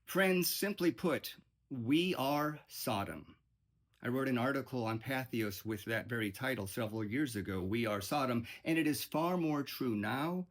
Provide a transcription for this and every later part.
Friends, simply put, we are Sodom. I wrote an article on Patheos with that very title several years ago, We Are Sodom, and it is far more true now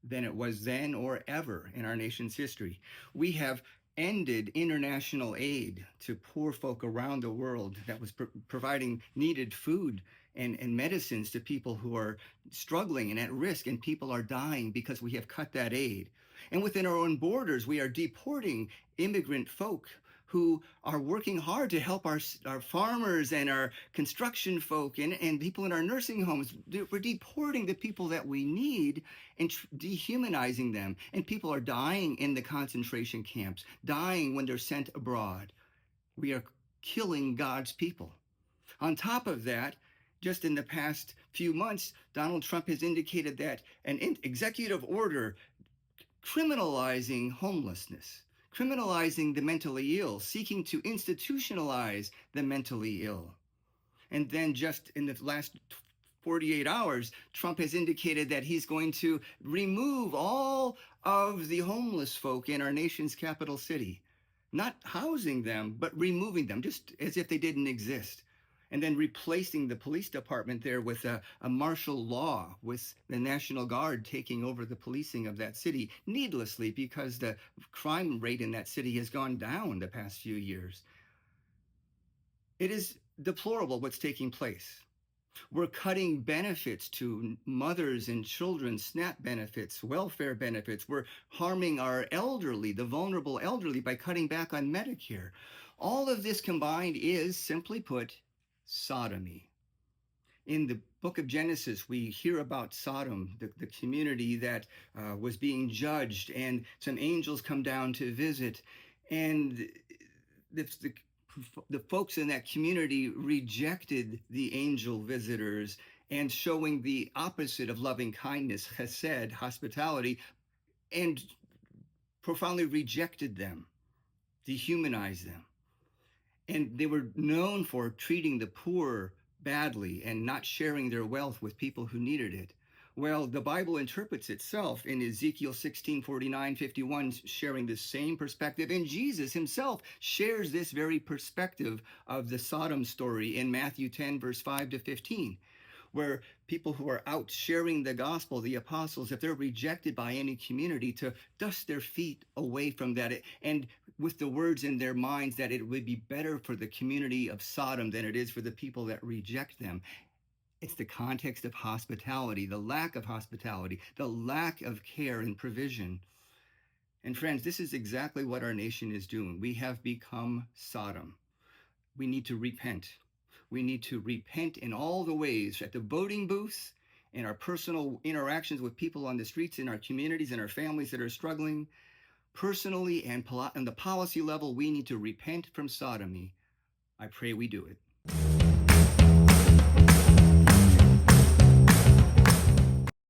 than it was then or ever in our nation's history. We have ended international aid to poor folk around the world that was providing needed food and medicines to people who are struggling and at risk, and people are dying because we have cut that aid. And within our own borders, we are deporting immigrant folk who are working hard to help our farmers and our construction folk and people in our nursing homes. We're deporting the people that we need and dehumanizing them. And people are dying in the concentration camps, dying when they're sent abroad. We are killing God's people. On top of that, just in the past few months, Donald Trump has indicated that an executive order criminalizing homelessness, criminalizing the mentally ill, seeking to institutionalize the mentally ill. And then just in the last 48 hours, Trump has indicated that he's going to remove all of the homeless folk in our nation's capital city, not housing them, but removing them, just as if they didn't exist. And then replacing the police department there with a martial law, with the National Guard taking over the policing of that city needlessly, because the crime rate in that city has gone down the past few years. It is deplorable what's taking place. We're cutting benefits to mothers and children, SNAP benefits, welfare benefits. We're harming our elderly, the vulnerable elderly, by cutting back on Medicare. All of this combined is, simply put, sodomy. In the book of Genesis, we hear about Sodom, the community that was being judged, and some angels come down to visit. And the folks in that community rejected the angel visitors, and showing the opposite of loving kindness, chesed, hospitality, and profoundly rejected them, dehumanized them. And they were known for treating the poor badly and not sharing their wealth with people who needed it. Well, the Bible interprets itself in Ezekiel 16:49-51, sharing the same perspective. And Jesus himself shares this very perspective of the Sodom story in Matthew 10, verse 5-15, where people who are out sharing the gospel, the apostles, if they're rejected by any community, to dust their feet away from that, and with the words in their minds that it would be better for the community of Sodom than it is for the people that reject them. It's the context of hospitality, the lack of hospitality, the lack of care and provision. And friends, this is exactly what our nation is doing. We have become Sodom. We need to repent. We need to repent in all the ways, at the voting booths, in our personal interactions with people on the streets, in our communities, in our families that are struggling. Personally and on the policy level, we need to repent from sodomy. I pray we do it.